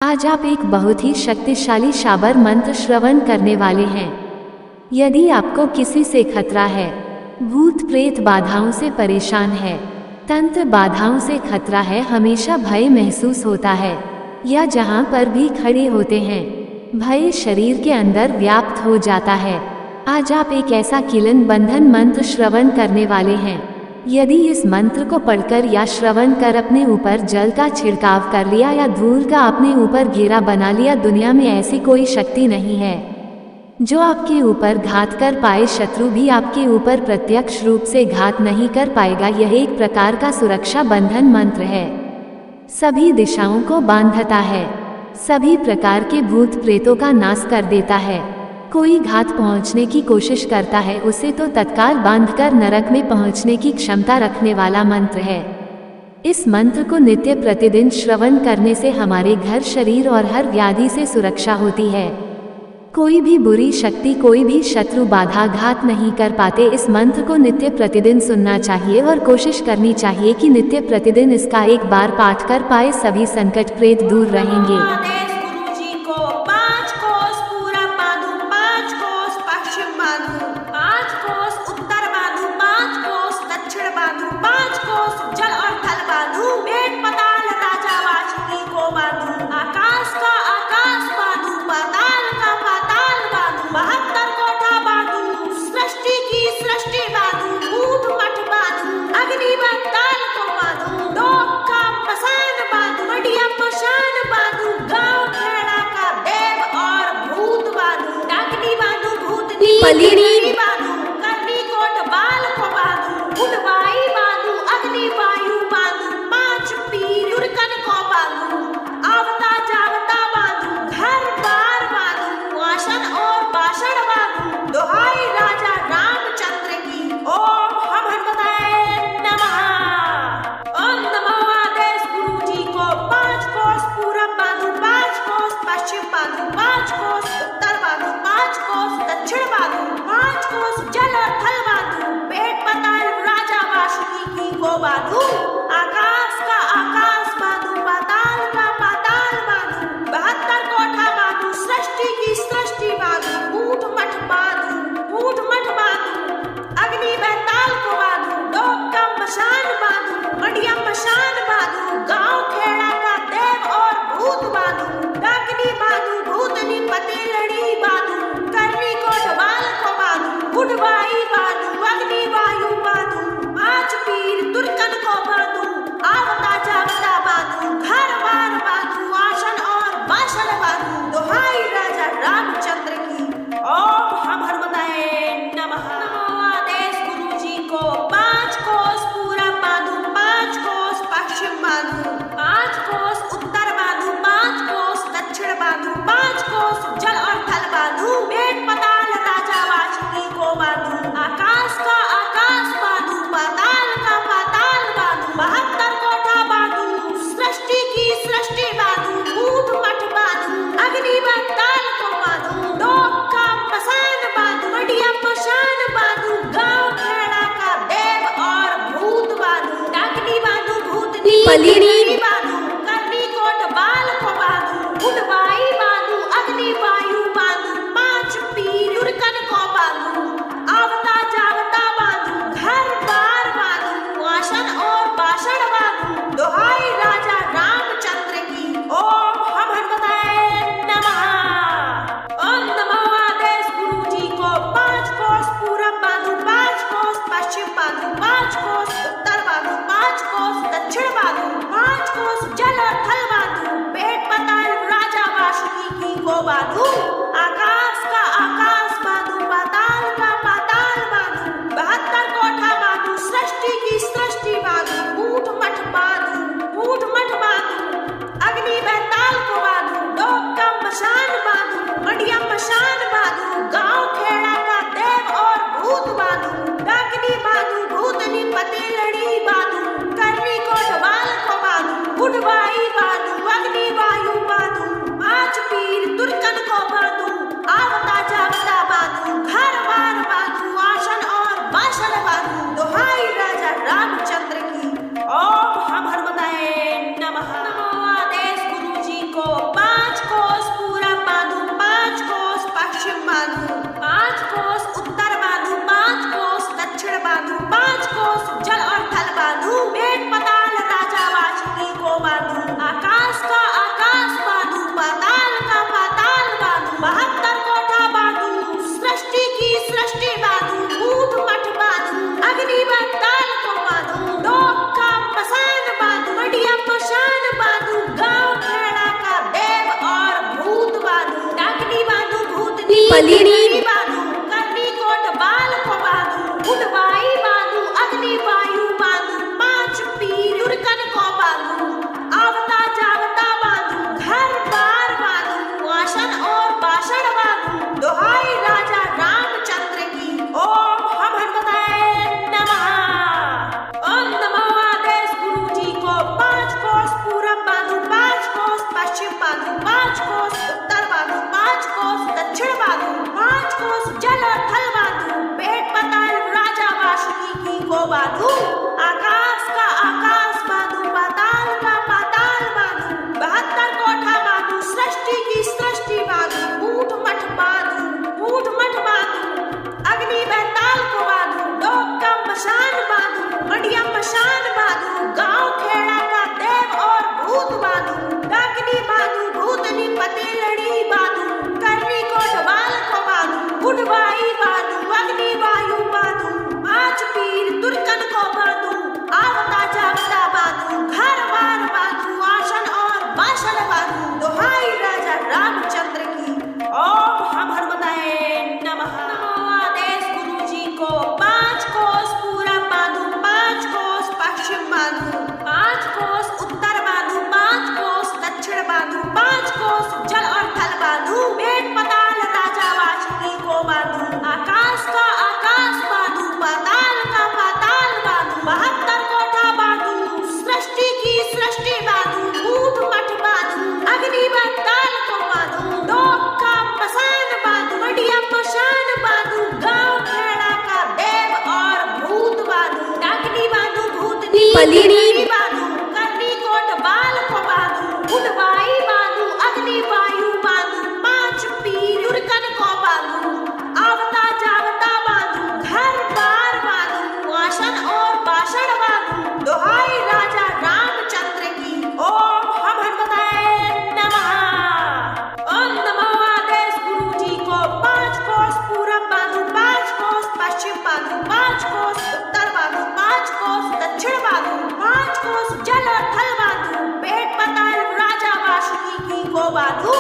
आज आप एक बहुत ही शक्तिशाली शाबर मंत्र श्रवण करने वाले हैं। यदि आपको किसी से खतरा है, भूत प्रेत बाधाओं से परेशान है, तंत्र बाधाओं से खतरा है, हमेशा भय महसूस होता है या जहां पर भी खड़े होते हैं भय शरीर के अंदर व्याप्त हो जाता है, आज आप एक ऐसा किलन बंधन मंत्र श्रवण करने वाले हैं। यदि इस मंत्र को पढ़कर या श्रवण कर अपने ऊपर जल का छिड़काव कर लिया या धूल का अपने ऊपर घेरा बना लिया, दुनिया में ऐसी कोई शक्ति नहीं है जो आपके ऊपर घात कर पाए। शत्रु भी आपके ऊपर प्रत्यक्ष रूप से घात नहीं कर पाएगा। यह एक प्रकार का सुरक्षा बंधन मंत्र है, सभी दिशाओं को बांधता है, सभी प्रकार के भूत प्रेतों का नाश कर देता है। कोई घात पहुंचने की कोशिश करता है उसे तो तत्काल बांधकर नरक में पहुंचने की क्षमता रखने वाला मंत्र है। इस मंत्र को नित्य प्रतिदिन श्रवण करने से हमारे घर, शरीर और हर व्याधि से सुरक्षा होती है। कोई भी बुरी शक्ति, कोई भी शत्रु बाधा घात नहीं कर पाते। इस मंत्र को नित्य प्रतिदिन सुनना चाहिए और कोशिश करनी चाहिए कि नित्य प्रतिदिन इसका एक बार पाठ कर पाए, सभी संकट प्रेत दूर रहेंगे। पलीड़ी करनी कोट बाल को बांधू, उड़वाई बांधू, अग्नि वायु बांधू, पांच पीर तुरकन को बांधू, आवता जावता बांधू, घर बार बांधू, आसन और बासण बांधू, दोहाई राजा रामचंद्र की। ओम हम हनुमते नमः। ओम नमो आदेश गुरु जी को 5 कोस पूरब बांधू, 5 कोस पश्चिम बांधू, 5 कोस उत्तर बांधू, 5 कोस दक्षिण बांधू, 5 कोस जल और थल बांधू, पेट पताल राजा वासुकी की को बांधू, आकाश का आकाश बांधू, पाताल का पाताल बांधू, 72 कोठा बांधू, सृष्टि की सृष्टि बांधू, ऊंट मठ बांधू, ऊंट मठ बांधू, अग्नि बैताल को बांधू, डोक का मशान बांधू, मडिया मशान बांधू, गांव खेड़ा का देव और भूत बांधू, डाकनी बांधू, भूतनी पति लड़ी बांधू, करनी कोट बाल को बांधू, उड़वाई बांधू, अग्नि वायु बांधू, 5 पीर तुरकन को बांधू, आवता जावता बांधू, घर बार बांधू, आसन और बासण बांधू, दोहाई राजा रामचंद्र की। ओम हम हनुमते नमः। नमो आदेश गुरु जी को 5 कोस पूरब बांधू, 5 कोस पश्चिम बांधू, 5 कोस उत्तर बांधू, 5 कोस दक्षिण बांधू, 5 कोस जल और थल बांधू, पेट पताल राजा वासुकी को बांधू, आकाश का आकाश बांधू, पाताल का पाताल बांधू, 72 कोठा बांधू, सृष्टि की सृष्टि बांधू, ऊंट मठ बांधू, अग्नि बैताल को बांधू, डोक का मसान बांधू, मडिया मशान बांधू, गांव खेड़ा का देव और भूत बांधू, डाकनी बांधू, भूतनी पलीड़ी बांधू, करनी कोट बाल को बांधू, उड़वाई बांधू, अग्नि वायु बांधू, 5 पीर तुरकन को बांधू, आवता जावता बांधू, घर बार बांधू, आसन और बासण बांधू, दोहाई राजा रामचंद्र की। ओम हम हनुमते नमः। ओम नमो आदेश गुरु जी को 5 कोस पूरब बांधू, 5 कोस पश्चिम बांधू, 5 कोस उत्तर बांधू, 5 कोस दक्षिण बांधू, 5 कोस जल और थल बांधू, पेट पताल राजा वासुकी की को बांधू, आकाश का आकाश बांधू, पाताल का पाताल बांधू, 72 कोठा बांधू, सृष्टि की सृष्टि बांधू, ऊंट मठ बांधू, ऊंट मठ बांधू, अग्नि बैताल को बांधू, डोक का मशान बांधू, मडिया मशान बांधू, गांव खेड़ा का देव और भूत बांधू, डाकनी बांधू, भूतनी पति लड़ी बांधू, करनी कोट बाल को बांधू, उड़वाई बांधू, अग्नि वायु बांधू, 5 पीर तुरकन को बांधू, पलीनी बांधू करनी कोट बाल को बांधू उठवाई बांधू अग्नि वायु बांधू पांच पीर उड़कन को बांधू आवता जावता बांधू घर बार बांधू आसन और बासन बांधू दोहाई राजा रामचंद्र की ओम हम हनुमते नमः। ओम नमो आदेश गुरु जी को 5 कोस पूरब बांधू 5 कोस पश्चिम बांधू 5 कोस उत्तर बांधू 5 कोस दक्षिण बांधू 5 कोस जल और थल बांधू पेट पाताल राजा वासुकी की को बांधू आकाश का आकाश बांधू पाताल का पाताल बांधू 72 कोठा बांधू सृष्टि की सृष्टि बांधू मूठ मठ बांधू अग्नि बैताल को बांधू डोब का मशान बांधू मडिया मशान बांधू गांव खेड़ा का देव और भूत बांधू डाकनी बांधू भूतनी पति लड़ी बांधू करनी कोट बाल को बांधू उठवाई बांधू अग्नि वायु बांधू 5 पीर तुर्कन को बांधू आवता जावता बांधू घर बार बांधू आसन और बासन बांधू दोहाई राजा रामचंद्र की ओम हम हनुमते नमः। नमो आदेश गुरु जी को 5 कोस पूरब बांधू 5 कोस पश्चिम बांधू 5 कोस उत्तर बांधू 5 कोस दक्षिण बांधू 5 कोस जल और थल बांधू पेट पाताल राजा वासुकी को बांधू आकाश का आकाश बांधू पाताल का पाताल बांधू 72 कोठा बांधू सृष्टि की सृष्टि बांधू मूठ मठ बांधू अग्नि बैताल को बांधू डोब का मसान बांधू मडिया मशान बांधू गांव खेड़ा का देव और भूत बांधू डाकनी बांधू भूतनी पलीनी बांधू करनी कोट बाल को बांधू उठवाई बांधू अग्नि वायु बांधू 5 पीर उड़कन को बांधू आवता जावता बांधू घर बार बांधू आसन और बासन बांधू दोहाई राजा रामचंद्र की ओम हम हनुमते नमः। ओम नमो आदेश गुरु जी को 5 कोस पूरब बांधू 5 कोस पश्चिम बांधू 5 कोस उत्तर बांधू 5 कोस दक्षिण बांधू 5 कोस जल और थल बांधू पेट पाताल राजा वासुकी की को बांधू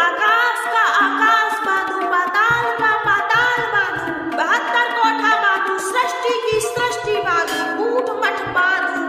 आकाश का आकाश बांधू पाताल का पाताल बांधू 72 कोठा बांधू सृष्टि की सृष्टि बांधू मूठ मठ बांधू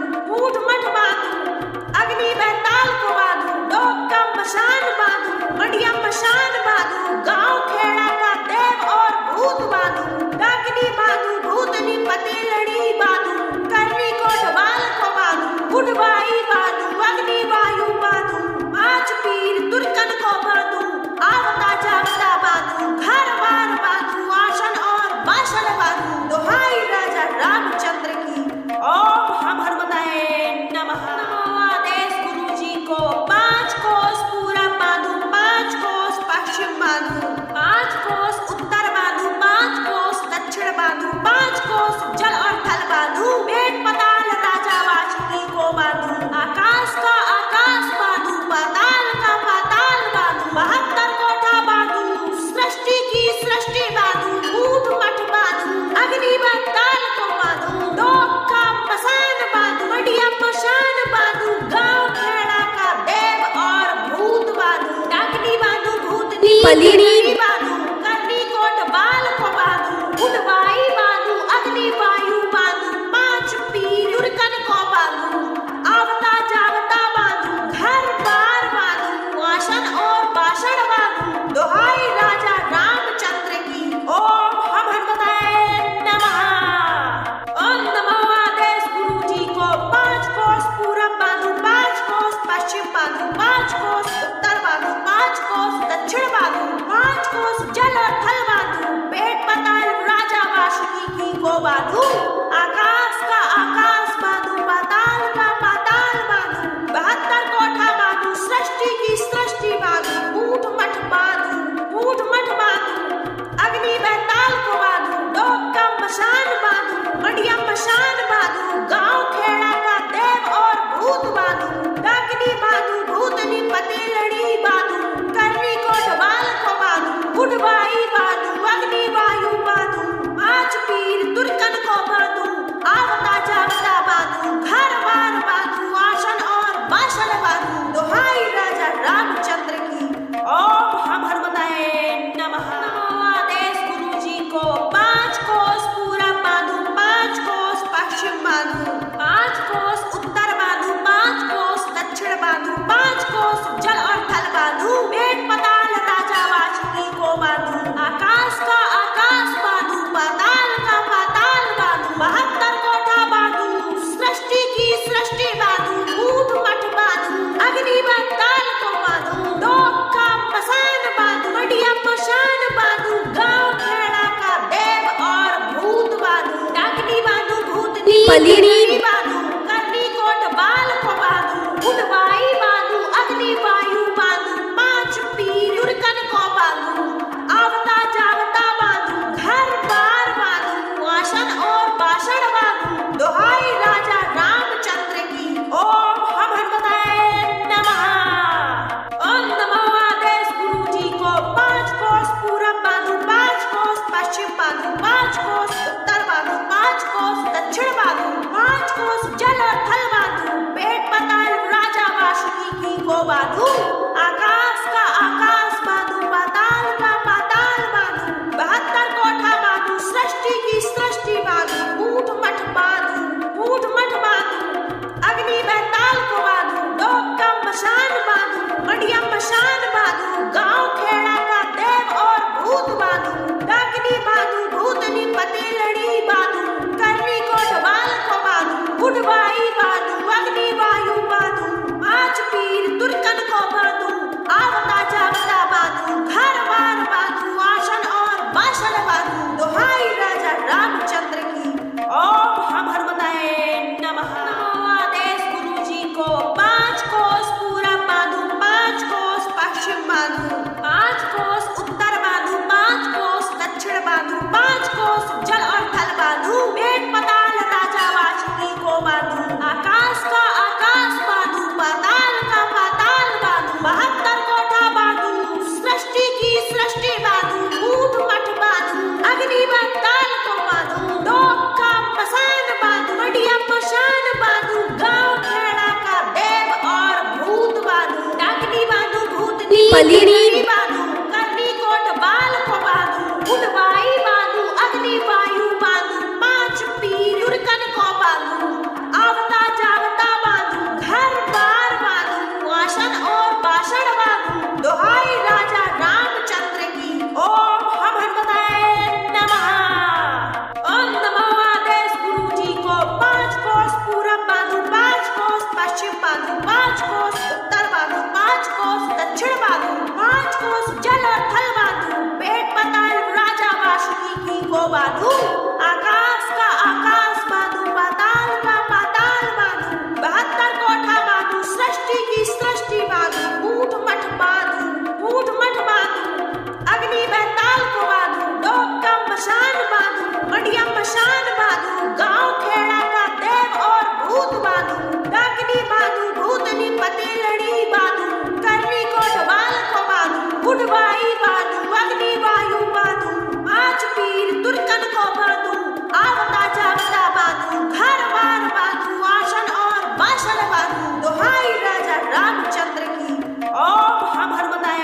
अग्नि बैताल को बांधू डोब का मशान बांधू मडिया मशान बांधू गांव खेड़ा का देव और भूत बांधू डाकनी बांधू भूतनी पति लड़ी बांधू करनी कोट बाल को बांधू उठवाई बांधू अग्नि वायु बांधू 5 पीर तुर्कन को बांधू आवता जावता बांधू घर बार बांधू आसन और बासन बांधू दोहाई राजा रामचंद्र की ओम हम हनुमते नमः। नमो आदेश गुरु जी को 5 कोस पूरब बांधू 5 कोस पश्चिम बांधू 5 कोस उत्तर बांधू 5 कोस दक्षिण बांधू 5 कोस जल और थल बांधू पेट पाताल राजा वासुकी को बांधू आकाश का आकाश बांधू पाताल का पाताल बांधू 72 कोठा बांधू सृष्टि की सृष्टि बांधू मूठ मठ बांधू अग्नि बैताल को बांधू डोब का मसान बांधू मडिया मशान बांधू गांव खेड़ा का देव और भूत बांधू डाकनी बांधू भूतनी पलीनी बांधू करनी कोट बाल को बांधू उठवाई बांधू अग्नि वायु बांधू 5 पीर उड़कन को बांधू आवता जावता बांधू घर बार बांधू आसन और बासन बांधू दोहाई राजा रामचंद्र की ओम हम हनुमते नमः। ओम नमो आदेश गुरु जी को 5 कोस पूरब बांधू 5 कोस पश्चिम बांधू 5 कोस उत्तर बांधू 5 कोस दक्षिण बांधू 5 कोस जल और थल बांधू पेट पाताल राजा वासुकी की को बांधू आकाश का आकाश बांधू पाताल का पाताल बांधू 72 कोठा बांधू सृष्टि की सृष्टि बांधू मूठ मठ बांधू अग्नि बैताल को बांधू डोब का मशान बांधू मडिया मशान बांधू गांव खेड़ा का देव और भूत बांधू डाकनी बांधू भूतनी पति लड़ी बांधू करनी कोट बाल को बांधू उठवाई बांधू अग्नि वायु बांधू 5 पीर तुर्कन को बांधू आवता जावता बांधू घर बार बांधू आसन और बासन बांधू दोहाई राजा रामचंद्र की ओम हम हनुमते नमः। नमो पलिनी बांधू करनी कोट बाल को बांधू उड़वाई बांधू अग्नि वायु बांधू पांच पीर उड़कन को बांधू आवता जावता बांधू घर बार बांधू आसन और बासण बांधू दोहाई राजा रामचंद्र की ओम हम हनुमते नमः। ओम नमो आदेश गुरु जी को 5 कोस पूरब बांधू 5 कोस पश्चिम बांधू 5 कोस उत्तर बांधू 5 कोस दक्षिण बांधू 5 कोस जल और थल बांधू पेट पाताल राजा वासुकी की को बांधू आकाश का आकाश बांधू पाताल का पाताल बांधू 72 कोठा बांधू सृष्टि की सृष्टि बांधू ऊंट मठ बांधू अग्नि बैताल को बांधू डोक का मशान बांधू मडिया मशान बांधू गांव खेड़ा का देव और भूत बांधू डाकनी बांधू भूतनी पति लड़ी बांधू करनी कोट बाल को बांधू उड़वाई बांधू अग्नि वायु बांधू 5 पीर तुर्कन को बांधू आवता जावता बांधू घर बार बांधू आसन और बासण बांधू दोहाई राजा रामचंद्र की ओम हम हनुमते नमः। नमो आदेश गुरु जी को 5 कोस पूरब बांधू 5 कोस पश्चिम बांधू 5 कोस उत्तर बांधू 5 कोस दक्षिण बांधू 5 कोस जल और थल बांधू पेट पाताल राजा वासुकी को बांधू आकाश का आकाश बांधू पाताल का पाताल बांधू 72 कोठा बांधू सृष्टि की सृष्टि बांधू ऊंट मठ बांधू अग्नि बैताल को बांधू डोक का मसान बांधू मडिया मशान बांधू गांव खेड़ा का देव और भूत बांधू डाकनी बांधू भूतनी पलिनी बांधू करनी कोट बाल को बांधू उड़वाई बांधू अग्नि वायु बांधू 5 पीर उड़कन को बांधू आवता जावता बांधू घर बार बांधू आसन और बासण बांधू दोहाई राजा रामचंद्र की ओम हम हनुमते नमः। ओम नमो आदेश गुरु जी को 5 कोस पूरब बांधू 5 कोस पश्चिम बांधू 5 कोस उत्तर बांधू 5 कोस दक्षिण बांधू 5 कोस जल और थल बांधू पेट पाताल राजा वासुकी की को बांधू आकाश का आकाश बांधू पाताल का पाताल बांधू 72 कोठा बांधू सृष्टि की सृष्टि बांधू ऊंट मठ बांधू अग्नि बैताल को बांधू डोक का मशान बांधू मडिया मशान बांधू गांव खेड़ा का देव और भूत बांधू डाकनी बांधू भूतनी पति लड़ी बांधू करनी कोट बाल को बांधू उड़वाई बांधू अग्नि वायु बांधू 5 पीर तुर्कन को बांधू आवता जावता बांधू घर बार बांधू आसन और बासण बांधू दोहाई राजा रामचंद्र की ओम हम हनुमते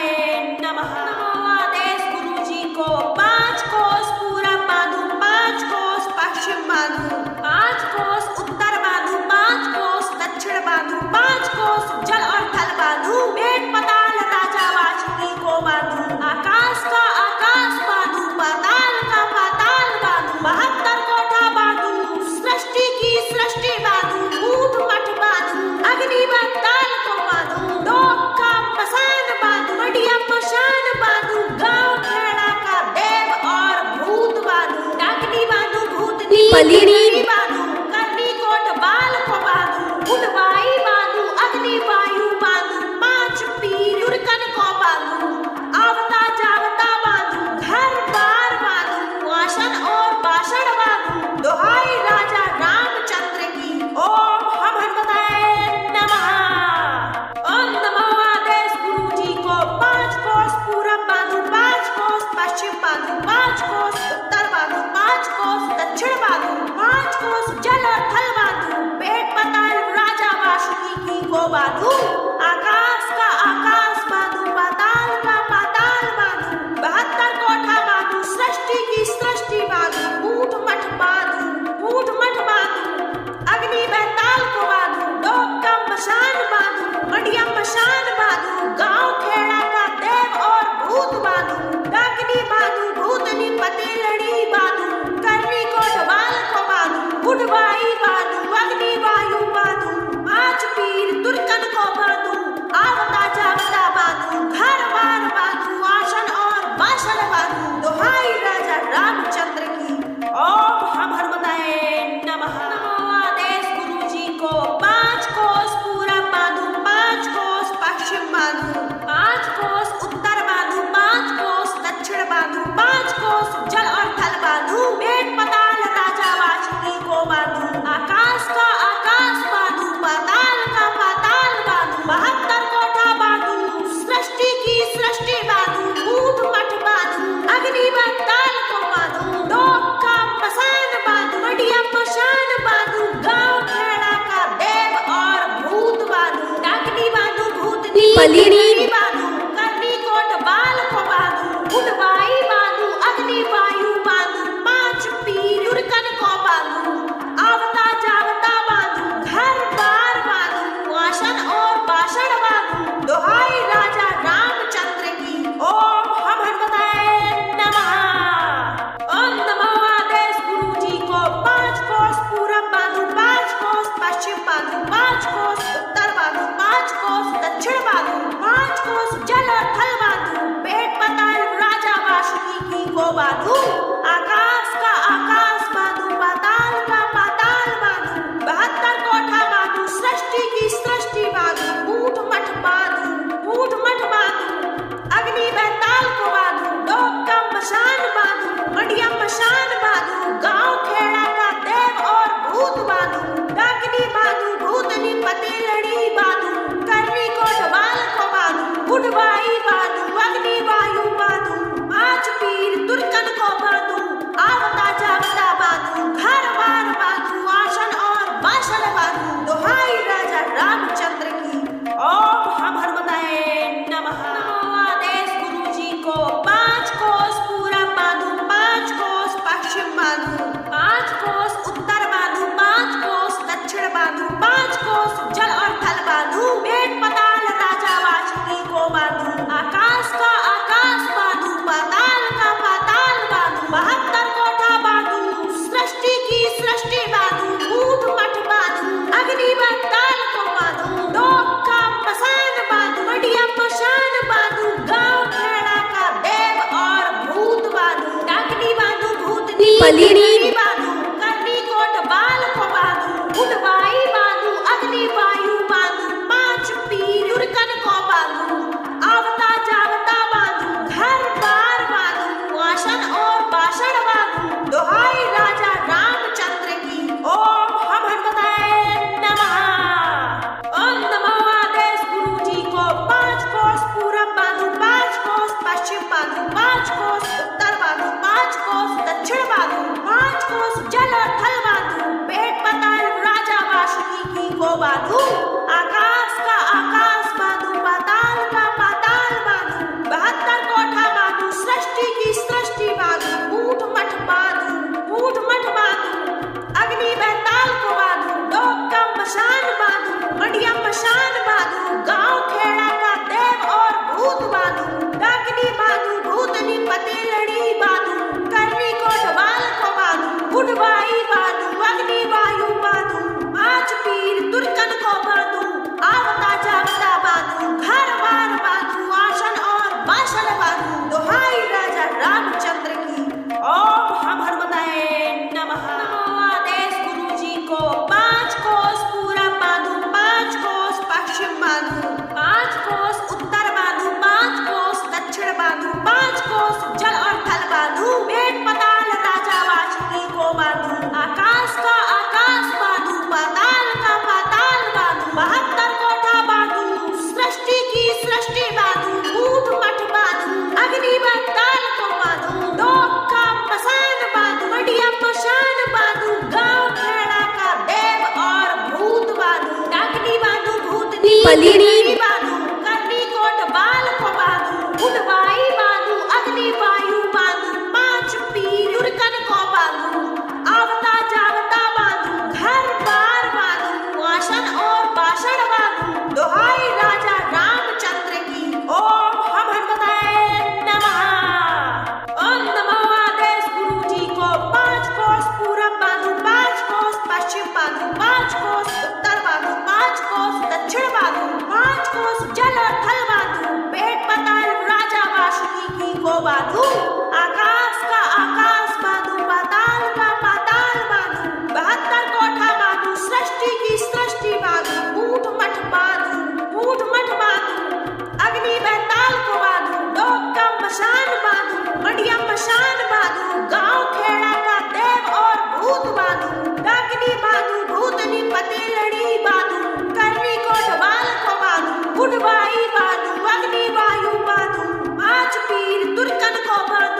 नमः। नमो आदेश गुरु जी को 5 कोस पूरब बांधू 5 कोस पश्चिम बांधू 5 कोस उत्तर बांधू 5 कोस दक्षिण बांधू 5 कोस जल और थल बांधू पेट पाताल राजा वासुकी को बांधू आकाश का आकाश बांधू पाताल का पाताल बांधू 72 कोठा बांधू सृष्टि की सृष्टि बांधू ऊंट मठ बांधू अग्नि बैताल को बांधू डोक का मसान बांधू मडिया मशान बांधू गांव खेड़ा का देव और भूत बांधू डाकनी बांधू भूतनी पलिनी बांधू करनी कोट बाल को बांधू उड़वाई बांधू अग्नि वायु बांधू 5 पीर उड़कन को बांधू आवता जावता बांधू घर बार बांधू आसन और बासण बांधू दोहाई राजा रामचंद्र की ओम हम हनुमते नमः। ओम नमो आदेश गुरु जी को 5 कोस पूरब बांधू 5 कोस पश्चिम बांधू 5 कोस उत्तर बांधू 5 कोस दक्षिण बांधू 5 कोस जल और थल बांधू पेट पाताल राजा वासुकी की को बांधू आकाश का आकाश बांधू पाताल का पाताल बांधू 72 कोठा बांधू सृष्टि की सृष्टि बांधू ऊंट मठ बांधू अग्नि बैताल को बांधू डोक का मशान बांधू मडिया मशान बांधू गांव खेड़ा का देव और भूत बांधू डाकनी बांधू भूतनी पति लड़ी बांधू करनी कोट बाल को बांधू उड़वाई बांधू अग्नि वायु बांधू 5 पीर तुर्कन को बांधू आवता जावता बांधू घर बार बांधू आसन और बासण बांधू दोहाई राजा रामचंद्र की ओम हम हनुमते नमः। नमो पलीड़ी बांधू, करनी कोट बाल को बांधू, उडवाई बांधू, अग्नि वायु बांधू, पांच पीर उड़कन को बांधू, आवता जावता बांधू, घर बार बांधू, आसन और बासन बांधू, दोहाई राजा रामचंद्र की। ओम हम हनुमते नमः। ओम नमो आदेश गुरु जी को 5 कोस पूरब बांधू, 5 कोस पश्चिम बांधू, 5 कोस उत्तर बांधू, 5 कोस दक्षिण बांधू, 5 कोस जल और थल बांधू, पेट पाताल राजा वासुकी की को बांधू, आकाश का आकाश बांधू, पाताल का पाताल बांधू, 72 कोठा बांधू, सृष्टि की सृष्टि बांधू, ऊंट मठ बांधू, ऊंट मठ बांधू, अग्नि बैताल को बांधू, डोक का मशान बांधू, मडिया मशान बांधू, गांव खेड़ा का देव और भूत बांधू, डाकनी बांधू, भूतनी पतेलड़ी बांधू, करनी कोट बाल को बांधू, उडवाई बांधू, अग्नि वायु बांधू, 5 पीर तुर्कन को बांधू, आवता जावता बांधू, घर बार बांधू, आसन और बासन बांधू, दोहाई राजा रामचंद्र की। ओम हम हनुमते नमः। आदेश गुरु जी को 5 कोस पूरब बांधू, 5 कोस पश्चिम बांधू, 5 कोस उत्तर बांधू, 5 कोस दक्षिण बांधू, 5 कोस जल और थल बांधू, पेट पाताल राजा वासुकी को बांधू, आकाश का आकाश बांधू, पाताल का पाताल बांधू, 72 कोठा बांधू, सृष्टि की सृष्टि बांधू, ऊंट मठ बांधू, अग्नि बैताल को बांधू, डोक का मसान बांधू, मडिया मशान बांधू, गांव खेड़ा का देव और भूत बांधू, डाकनी बांधू, भूतनी पलीड़ी बांधू, करनी कोट बाल को बांधू, उडवाई बांधू, अग्नि वायु बांधू, 5 पीर उड़कन को बांधू, आवता जावता बांधू, घर बार बांधू, आसन और बासन बांधू, दोहाई राजा रामचंद्र की। ओम हम हनुमते नमः। ओम नमो आदेश गुरु जी को 5 कोस पूरब बांधू, 5 कोस पश्चिम बांधू, 5 कोस उत्तर बांधू, 5 कोस दक्षिण बांधू, 5 कोस जल और थल बांधू, पेट पाताल राजा वासुकी की को बांधू, आकाश का आकाश बांधू, पाताल का पाताल बांधू, 72 कोठा बांधू, सृष्टि की सृष्टि बांधू, ऊंट मठ बांधू, ऊंट मठ बांधू, अग्नि बैताल को बांधू, डोक का मशान बांधू, मडिया मशान बांधू, गांव खेड़ा का देव और भूत बांधू, डाकनी बांधू, भूतनी पतेलड़ी बांधू, करनी कोट बाल को बांधू, उडवाई बांधू, अग्नि वायु बांधू, 5 पीर तुर्कन को बांधू, आवता जावता बांधू, घर बार बांधू, आसन और बासन बांधू, दोहाई राजा रामचंद्र की। ओम हम हनुमते नमः। आदेश गुरु जी को 5 कोस पूरब बांधू, 5 कोस पश्चिम बांधू, 5 कोस उत्तर बांधू, 5 कोस दक्षिण बांधू, 5 कोस जल और थल बांधू, पेट पाताल राजा वासुकी को बांधू, आकाश का आकाश बांधू, पाताल का पाताल बांधू, 72 कोठा बांधू, सृष्टि की सृष्टि बांधू, ऊंट मठ बांधू, अग्नि बैताल को बांधू, डोक का मसान बांधू, मडिया मशान बांधू, गांव खेड़ा का देव और भूत बांधू, डाकनी बांधू, भूतनी पलीड़ी बांधू, करनी कोट बाल को बांधू, उडवाई बांधू, अग्नि वायु बांधू, 5 पीर उड़कन को बांधू, आवता जावता बांधू, घर बार बांधू, आसन और बासन बांधू, दोहाई राजा रामचंद्र की। ओम हम हनुमते नमः। ओम नमो आदेश गुरु जी को 5 कोस पूरब बांधू, 5 कोस पश्चिम बांधू, 5 कोस उत्तर बांधू, 5 कोस दक्षिण बांधू, 5 कोस जल और थल बांधू, पेट पाताल राजा वासुकी की को बांधू, आकाश का आकाश बांधू, पाताल का पाताल बांधू, 72 कोठा बांधू, सृष्टि की सृष्टि बांधू, ऊंट मठ बांधू, ऊंट मठ बांधू, अग्नि बैताल को बांधू, डोक का मशान बांधू, मडिया मशान बांधू, गांव खेड़ा का देव और भूत बांधू, डाकनी बांधू, भूतनी पतेलड़ी बांधू, करनी कोट बाल को बांधू, उडवाई बांधू, अग्नि वायु बांधू, 5 पीर तुर्कन को बांधू,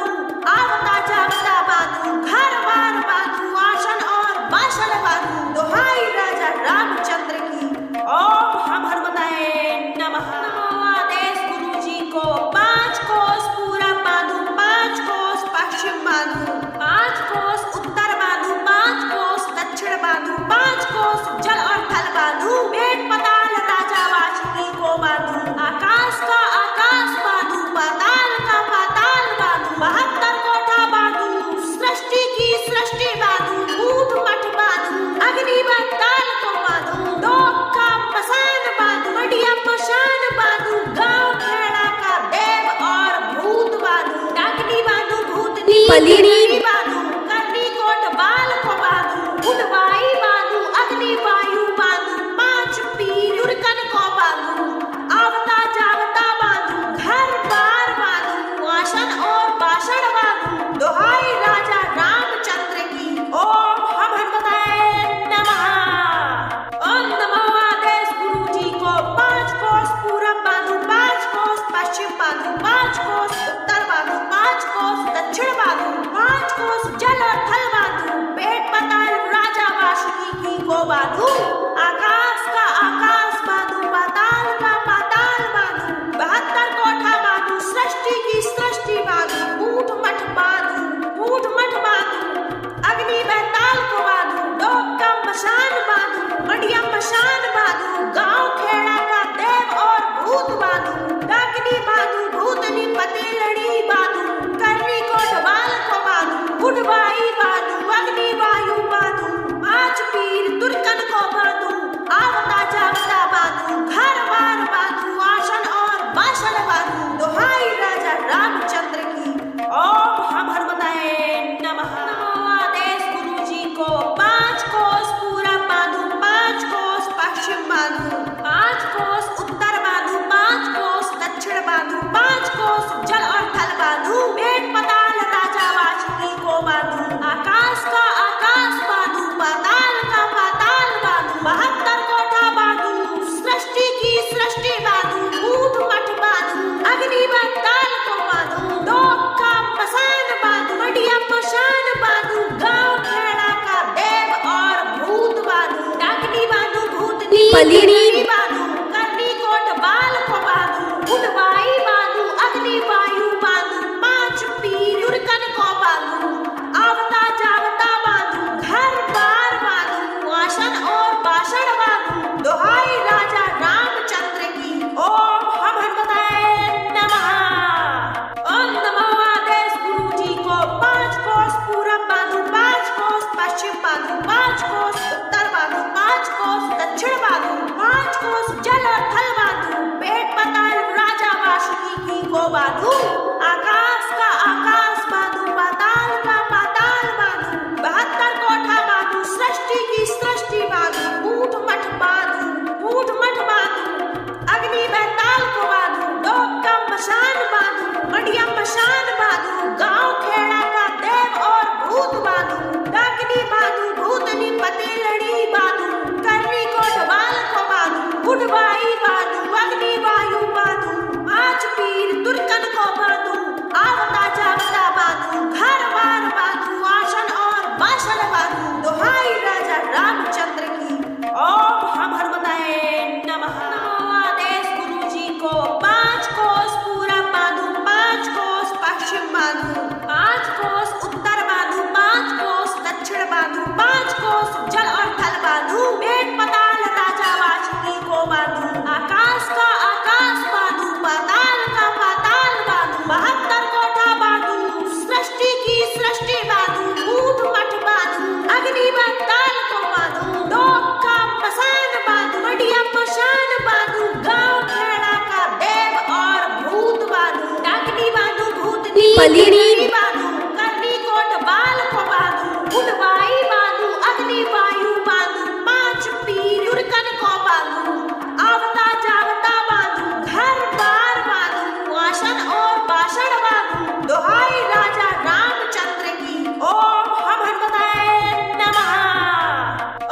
पलीड़ी बांधू करनी कोट बाल को बांधू उडवाई बांधू अग्नि वायु बांधू पांच पीर उरकन को बांधू आवता जावता बांधू घर बार बांधू आसन और बासण बांधू दोहाई राजा रामचंद्र की ओम हम हनुमते नमः। ओम नमो आदेश गुरु जी को 5 कोस पूरब बांधू 5 कोस पश्चिम बांधू 5 कोस उत्तर बांधू 5 कोस दक्षिण बांधू 5 कोस जल और थल बांधू पेट पाताल राजा वासुकी को बांधू आकाश का आकाश बांधू पाताल का पाताल बांधू 72 कोठा बांधू सृष्टि की सृष्टि बांधू ऊंट मठ बांधू अग्नि बैताल को बांधू डोक का मशान बांधू मडिया मशान बांधू गांव खेड़ा का देव और भूत बांधू डाकनी बांधू भूतनी पतेलड़ी बांधू करनी कोट बाल को बांधू उडवाई बांधू अग्नि वायु बांधू 5 पीर तुर्कन को बांधू आवता जावता बांधू घर बार बांधू आसन और बासण बांधू दोहाई राजा रामचंद्र की ओम हम हनुमते नमः। नमो आदेश गुरु जी को 5 कोस पूरब बांधू 5 कोस पश्चिम बांधू 5 कोस उत्तर बांधू 5 कोस दक्षिण बांधू 5 कोस जल और थल बांधू पेट पाताल राजा वासुकी को बांधू आकाश का आकाश बांधू पाताल का पाताल बांधू 72 कोठा बांधू सृष्टि की सृष्टि बांधू ऊंट मठ बांधू अग्नि बैताल को बांधू डोक का मसान बांधू मडिया मशान बांधू गांव खेड़ा का देव और भूत बांधू डाकनी बांधू भूतनी पलीड़ी बांधू करनी कोट बाल को बांधू उडवाई बांधू अग्नि वायु बांधू 5 पीर उरकन को बांधू आवता जावता बांधू घर बार बांधू आसन और बासण बांधू दोहाई राजा रामचंद्र की ओम हम हनुमते नमः। ओम नमो आदेश गुरु जी को 5 कोस पूरब बांधू 5 कोस पश्चिम बांधू 5 कोस उत्तर बांधू 5 कोस दक्षिण बांधू 5 कोस जल और थल बांधू पेट पाताल राजा वासुकी को बांधू आकाश का आकाश बांधू पाताल का पाताल बांधू 72 कोठा बांधू सृष्टि की सृष्टि बांधू ऊंट मठ बांधू अग्नि बैताल को बांधू डोक का मशान बांधू मडिया मशान बांधू गांव खेड़ा का देव और भूत बांधू डाकनी बांधू भूतनी पतेलड़ी बांधू करनी कोट बाल को बांधू उडवाई बांधू अग्नि वायु बांधू 5 पीर तुर्कन को बांधू आवता जावता बांधू घर बार बांधू आसन और बासण बांधू दोहाई राजा रामचंद्र की ओम हम हनुमते नमः। नमो आदेश गुरु जी को 5 कोस पूरब बांधू 5 कोस पश्चिम बांधू 5 कोस उत्तर बांधू 5 कोस दक्षिण बांधू 5 कोस जल और थल बांधू पेट पाताल राजा वासुकी को बांधू आकाश का आकाश बांधू पाताल का पाताल बांधू 72 कोठा बांधू सृष्टि की सृष्टि बांधू ऊंट मठ बांधू अग्नि बैताल को बांधू डोक का मसान बांधू मडिया मशान बांधू गांव खेड़ा का देव और भूत बांधू डाकनी बांधू भूतनी पलीड़ी बांधू करनी कोट बाल को बांधू उडवाई बांधू अग्नि वायु बांधू 5 पीर उरकन को बांधू आवता जावता बांधू घर बार बांधू आसन और बासण बांधू दोहाई राजा रामचंद्र की ओम हम हनुमते नमः।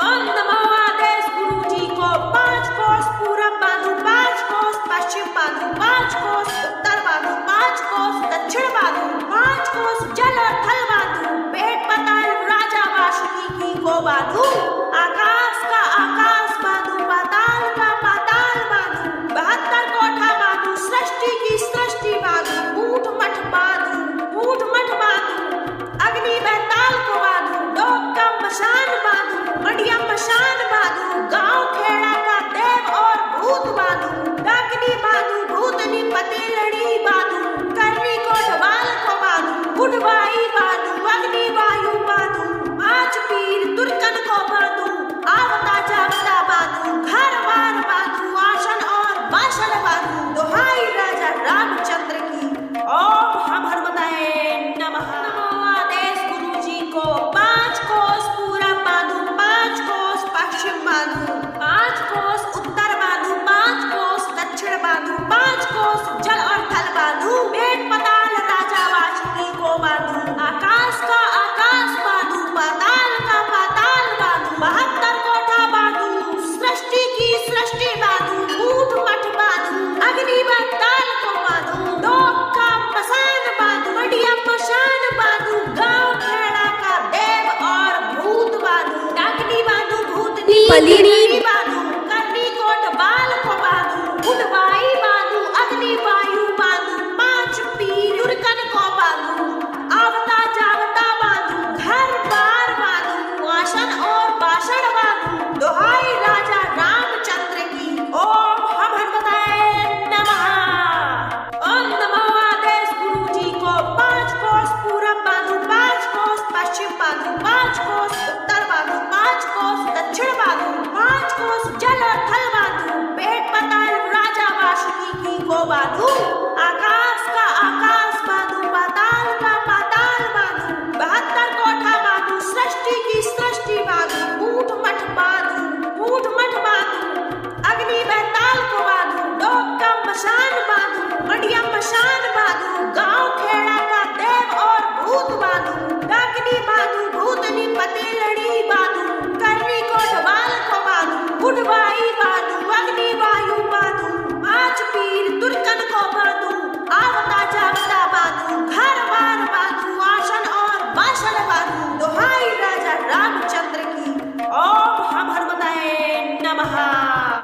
ओम नमो आदेश गुरु जी को 5 कोस पूरब बांधू 5 कोस पश्चिम बांधू 5 कोस उत्तर बांधू 5 कोस दक्षिण बांधू 5 कोस बांधू